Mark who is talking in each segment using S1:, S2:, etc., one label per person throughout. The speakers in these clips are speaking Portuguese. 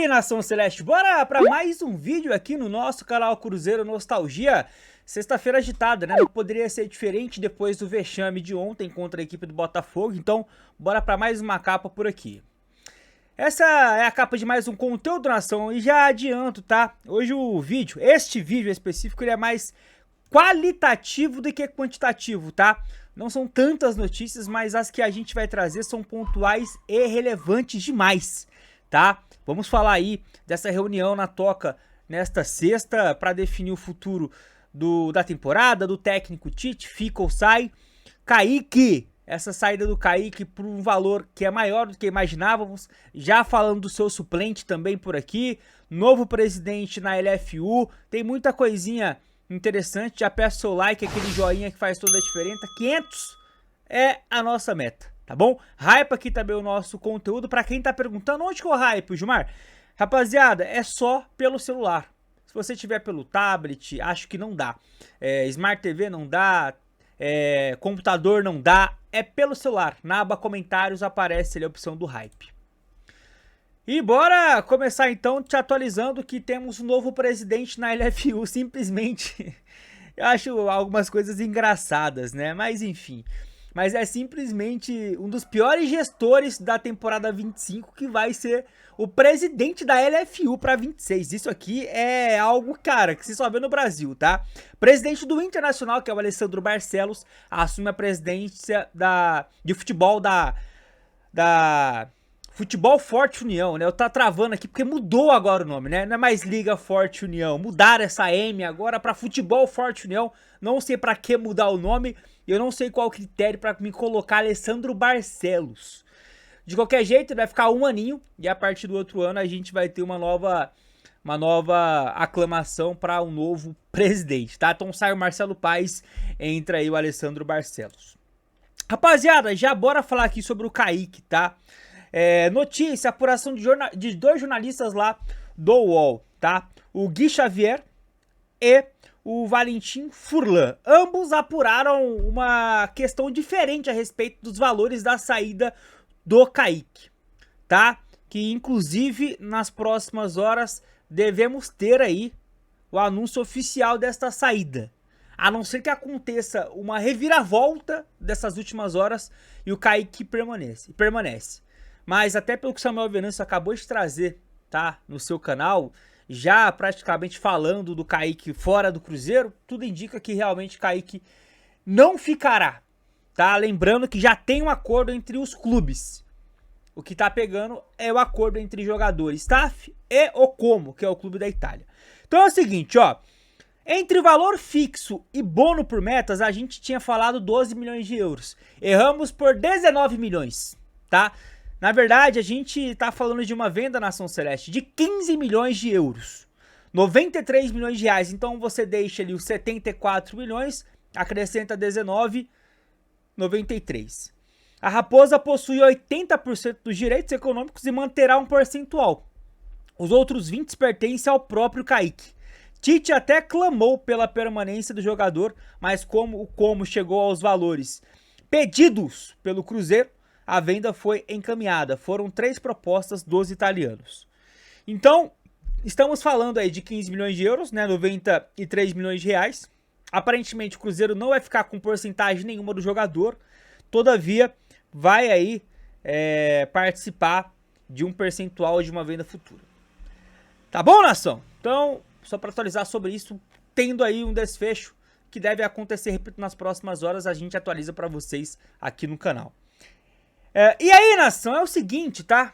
S1: Nação Celeste, bora para mais um vídeo aqui no nosso canal Cruzeiro Nostalgia. Sexta-feira agitada, né? Não poderia ser diferente depois do vexame de ontem contra a equipe do Botafogo. Então, bora para mais uma capa por aqui. Essa é a capa de mais um conteúdo, Nação, e já adianto, tá? Hoje este vídeo específico, ele é mais qualitativo do que quantitativo, tá? Não são tantas notícias, mas as que a gente vai trazer são pontuais e relevantes demais, tá? Vamos falar aí dessa reunião na Toca nesta sexta para definir o futuro da temporada, do técnico Tite, fica ou sai. Kaique, essa saída do Kaique por um valor que é maior do que imaginávamos, já falando do seu suplente também por aqui, novo presidente na LFU, tem muita coisinha interessante. Já peço seu like, aquele joinha que faz toda a diferença. 500 é a nossa meta, tá bom? Hype aqui também o nosso conteúdo. Pra quem tá perguntando, onde que eu hype, Gilmar? Rapaziada, é só pelo celular. Se você tiver pelo tablet, acho que não dá. Smart TV não dá, computador não dá. É pelo celular. Na aba comentários aparece ali a opção do hype. E bora começar então te atualizando que temos um novo presidente na LFU, simplesmente. Eu acho algumas coisas engraçadas, né? Mas enfim. Mas é simplesmente um dos piores gestores da temporada 25 que vai ser o presidente da LFU para 26. Isso aqui é algo, cara, que se só vê no Brasil, tá? Presidente do Internacional, que é o Alessandro Barcelos, assume a presidência de futebol da Futebol Forte União, né? Eu tá travando aqui porque mudou agora o nome, né? Não é mais Liga Forte União. Mudaram essa M agora pra Futebol Forte União. Não sei pra que mudar o nome. Eu não sei qual o critério pra me colocar Alessandro Barcelos. De qualquer jeito, ele vai ficar um aninho. E a partir do outro ano a gente vai ter uma nova aclamação para um novo presidente, tá? Então sai o Marcelo Paes, entra aí o Alessandro Barcelos. Rapaziada, já bora falar aqui sobre o Kaique, tá? Notícia, apuração de dois jornalistas lá do UOL, tá? O Gui Xavier e o Valentim Furlan. Ambos apuraram uma questão diferente a respeito dos valores da saída do Kaique, tá? Que inclusive nas próximas horas devemos ter aí o anúncio oficial desta saída. A não ser que aconteça uma reviravolta dessas últimas horas e o Kaique permanece. Mas até pelo que o Samuel Venâncio acabou de trazer, tá, no seu canal, já praticamente falando do Kaique fora do Cruzeiro, tudo indica que realmente o Kaique não ficará, tá? Lembrando que já tem um acordo entre os clubes. O que tá pegando é o acordo entre jogadores, staff e o Como, que é o clube da Itália. Então é o seguinte, ó. Entre valor fixo e bônus por metas, a gente tinha falado 12 milhões de euros. Erramos por 19 milhões, tá? Na verdade, a gente tá falando de uma venda Nação Celeste de 15 milhões de euros. 93 milhões de reais. Então você deixa ali os 74 milhões, acrescenta 19, 93. A Raposa possui 80% dos direitos econômicos e manterá um percentual. Os outros 20 pertencem ao próprio Kaique. Tite até clamou pela permanência do jogador, mas como chegou aos valores pedidos pelo Cruzeiro, a venda foi encaminhada. Foram 3 propostas dos italianos. Então, estamos falando aí de 15 milhões de euros, né? 93 milhões de reais. Aparentemente, o Cruzeiro não vai ficar com porcentagem nenhuma do jogador. Todavia, vai aí participar de um percentual de uma venda futura. Tá bom, nação? Então, só para atualizar sobre isso, tendo aí um desfecho que deve acontecer, repito, nas próximas horas, a gente atualiza para vocês aqui no canal. E aí, nação, é o seguinte, tá?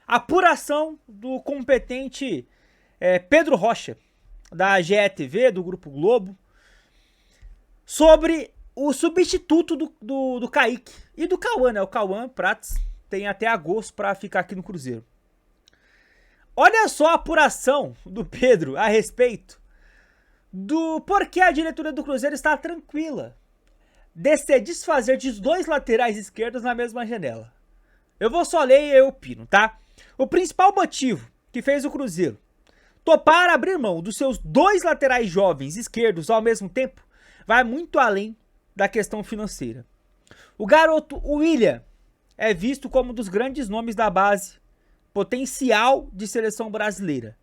S1: Apuração do competente Pedro Rocha, da GETV, do Grupo Globo, sobre o substituto do Kaique e do Cauã, né? O Cauã Prats tem até agosto para ficar aqui no Cruzeiro. Olha só a apuração do Pedro a respeito do porquê a diretoria do Cruzeiro está tranquila de se desfazer de 2 laterais esquerdos na mesma janela. Eu vou só ler e eu opino, tá? O principal motivo que fez o Cruzeiro topar abrir mão dos seus 2 laterais jovens esquerdos ao mesmo tempo vai muito além da questão financeira. O garoto William é visto como um dos grandes nomes da base potencial de seleção brasileira.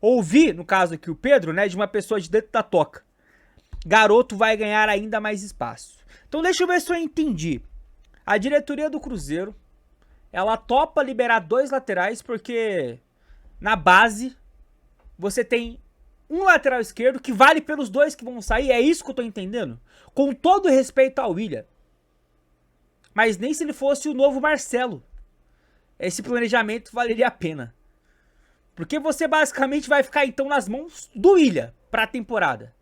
S1: Ouvi, no caso aqui o Pedro, né, de uma pessoa de dentro da toca. Garoto vai ganhar ainda mais espaço. Então deixa eu ver se eu entendi. A diretoria do Cruzeiro, ela topa liberar 2 laterais porque na base você tem um lateral esquerdo que vale pelos 2 que vão sair. É isso que eu tô entendendo? Com todo respeito ao William. Mas nem se ele fosse o novo Marcelo, esse planejamento valeria a pena. Porque você basicamente vai ficar então nas mãos do William pra temporada.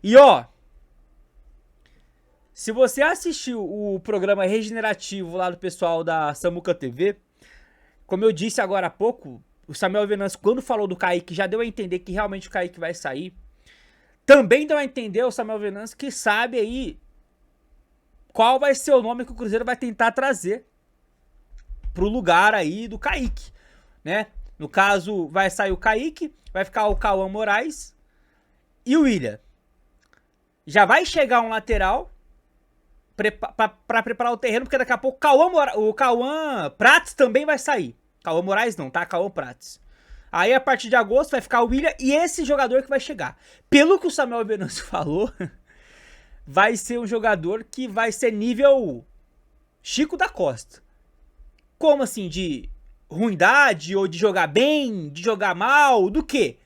S1: E ó, se você assistiu o programa regenerativo lá do pessoal da Samuca TV, como eu disse agora há pouco, o Samuel Venâncio, quando falou do Kaique, já deu a entender que realmente o Kaique vai sair. Também deu a entender o Samuel Venâncio que sabe aí qual vai ser o nome que o Cruzeiro vai tentar trazer pro lugar aí do Kaique, né? No caso, vai sair o Kaique, vai ficar o Cauã Moraes e o William. Já vai chegar um lateral pra preparar o terreno, porque daqui a pouco o Cauã Prates também vai sair. Cauã Moraes não, tá? Cauã Prates. Aí a partir de agosto vai ficar o William e esse jogador que vai chegar. Pelo que o Samuel Venâncio falou, vai ser um jogador que vai ser nível Chico da Costa. Como assim? De ruindade ou de jogar bem, de jogar mal, do quê?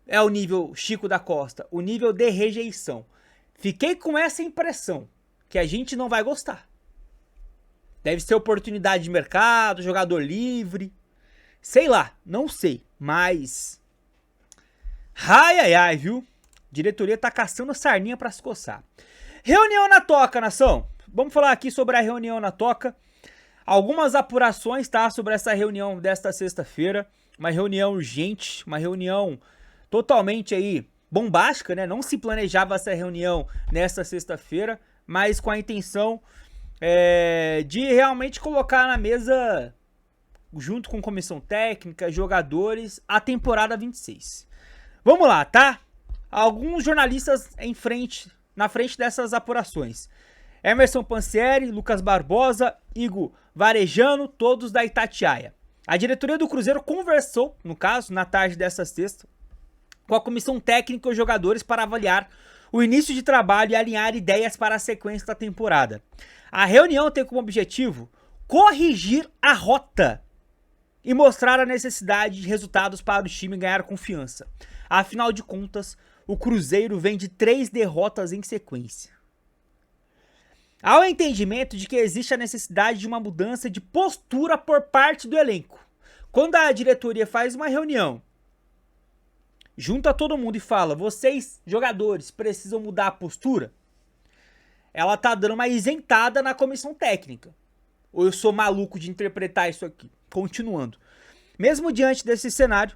S1: É o nível Chico da Costa, o nível de rejeição. Fiquei com essa impressão, que a gente não vai gostar. Deve ser oportunidade de mercado, jogador livre, sei lá, não sei, mas... Ai, ai, ai, viu? Diretoria tá caçando sarninha pra se coçar. Reunião na Toca, nação. Vamos falar aqui sobre a reunião na Toca. Algumas apurações, tá? Sobre essa reunião desta sexta-feira. Uma reunião urgente, uma reunião totalmente aí bombástica, né? Não se planejava essa reunião nesta sexta-feira, mas com a intenção de realmente colocar na mesa, junto com comissão técnica, jogadores, a temporada 26. Vamos lá, tá? Alguns jornalistas na frente dessas apurações. Emerson Pansieri, Lucas Barbosa, Igor Varejano, todos da Itatiaia. A diretoria do Cruzeiro conversou, no caso, na tarde dessa sexta, com a comissão técnica e os jogadores para avaliar o início de trabalho e alinhar ideias para a sequência da temporada. A reunião tem como objetivo corrigir a rota e mostrar a necessidade de resultados para o time ganhar confiança. Afinal de contas, o Cruzeiro vem de 3 derrotas em sequência. Há o entendimento de que existe a necessidade de uma mudança de postura por parte do elenco. Quando a diretoria faz uma reunião, junta todo mundo e fala, vocês, jogadores, precisam mudar a postura, ela tá dando uma isentada na comissão técnica. Ou eu sou maluco de interpretar isso aqui? Continuando. Mesmo diante desse cenário,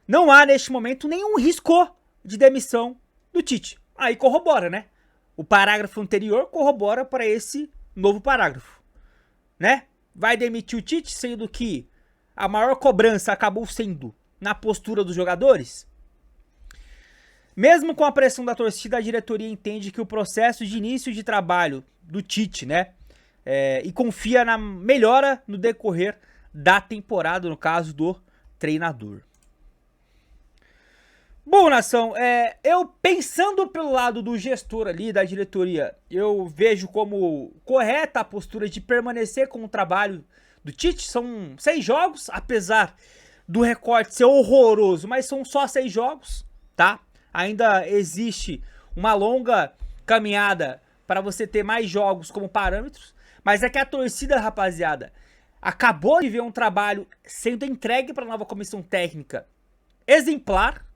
S1: não há neste momento nenhum risco de demissão do Tite. Aí corrobora, né? O parágrafo anterior corrobora para esse novo parágrafo, né? Vai demitir o Tite, sendo que a maior cobrança acabou sendo na postura dos jogadores? Mesmo com a pressão da torcida, a diretoria entende que o processo de início de trabalho do Tite, né? E confia na melhora no decorrer da temporada, no caso do treinador. Bom, nação, eu pensando pelo lado do gestor ali, da diretoria, eu vejo como correta a postura de permanecer com o trabalho do Tite. São 6 jogos, apesar do recorte ser horroroso, mas são só 6 jogos, tá? Ainda existe uma longa caminhada para você ter mais jogos como parâmetros, mas é que a torcida, rapaziada, acabou de ver um trabalho sendo entregue para a nova comissão técnica exemplar,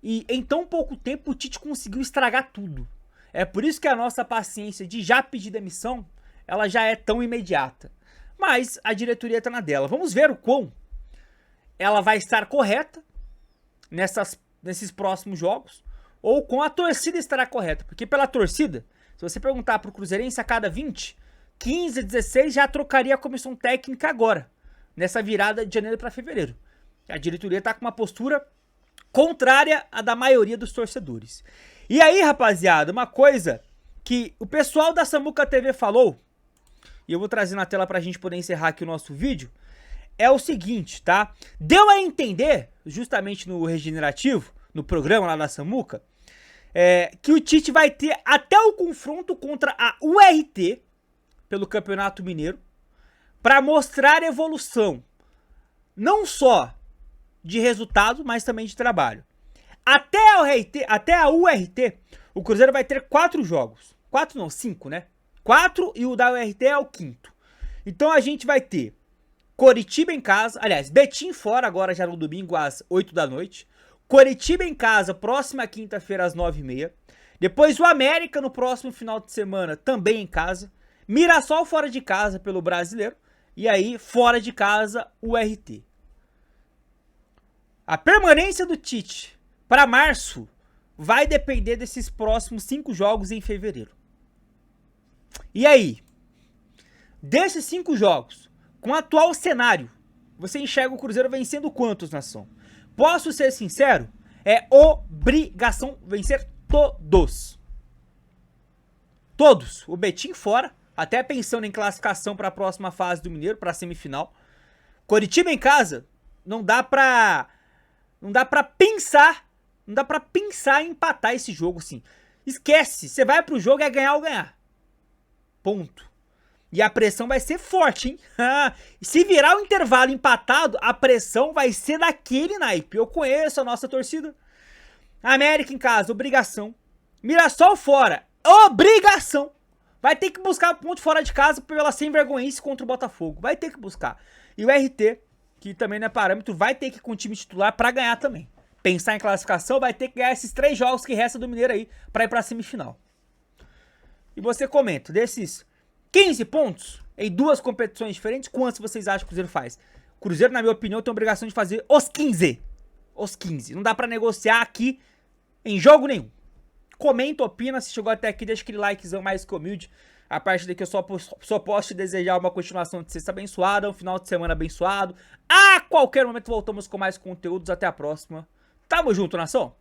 S1: e em tão pouco tempo o Tite conseguiu estragar tudo. É por isso que a nossa paciência de já pedir demissão, ela já é tão imediata. Mas a diretoria tá na dela. Vamos ver o quão ela vai estar correta nesses próximos jogos, ou com a torcida estará correta. Porque pela torcida, se você perguntar pro Cruzeirense a cada 20, 15, 16 já trocaria a comissão técnica agora, nessa virada de janeiro para fevereiro. A diretoria tá com uma postura contrária à da maioria dos torcedores. E aí, rapaziada, uma coisa que o pessoal da Samuca TV falou, e eu vou trazer na tela pra gente poder encerrar aqui o nosso vídeo, é o seguinte, tá? Deu a entender, justamente no Regenerativo, no programa lá da Samuca, que o Tite vai ter até o confronto contra a URT, pelo Campeonato Mineiro, para mostrar evolução, não só de resultado, mas também de trabalho. Até a URT, o Cruzeiro vai ter 4 jogos. 4 não, 5, né? 4 e o da URT é o 5º. Então a gente vai ter Coritiba em casa, aliás, Betim fora agora já no domingo às 8 da noite. Coritiba em casa, próxima quinta-feira às 9h30. Depois o América no próximo final de semana, também em casa. Mirassol fora de casa pelo Brasileiro. E aí, fora de casa, o URT. A permanência do Tite para março vai depender desses próximos 5 jogos em fevereiro. E aí? Desses 5 jogos, com o atual cenário, você enxerga o Cruzeiro vencendo quantos, nação? Posso ser sincero? É obrigação vencer todos. Todos. O Betim fora, até pensando em classificação para a próxima fase do Mineiro, para a semifinal. Coritiba em casa, não dá pra pensar em empatar esse jogo assim. Esquece, você vai pro jogo é ganhar ou ganhar. Ponto. E a pressão vai ser forte, hein? Se virar o intervalo empatado, a pressão vai ser daquele naipe. Eu conheço a nossa torcida. América em casa, obrigação. Mirassol fora, obrigação. Vai ter que buscar ponto fora de casa pela sem vergonhice contra o Botafogo. Vai ter que buscar. E o RT, que também não é parâmetro, vai ter que ir com o time titular pra ganhar também. Pensar em classificação, vai ter que ganhar esses 3 jogos que restam do Mineiro aí pra ir pra semifinal. E você comenta, desses 15 pontos em 2 competições diferentes, quantos vocês acham que o Cruzeiro faz? O Cruzeiro, na minha opinião, tem a obrigação de fazer os 15. Os 15. Não dá pra negociar aqui em jogo nenhum. Comenta, opina, se chegou até aqui, deixa aquele likezão mais que humilde. A partir daqui eu só posso te desejar uma continuação de sexta abençoada, um final de semana abençoado. A qualquer momento voltamos com mais conteúdos. Até a próxima. Tamo junto, nação!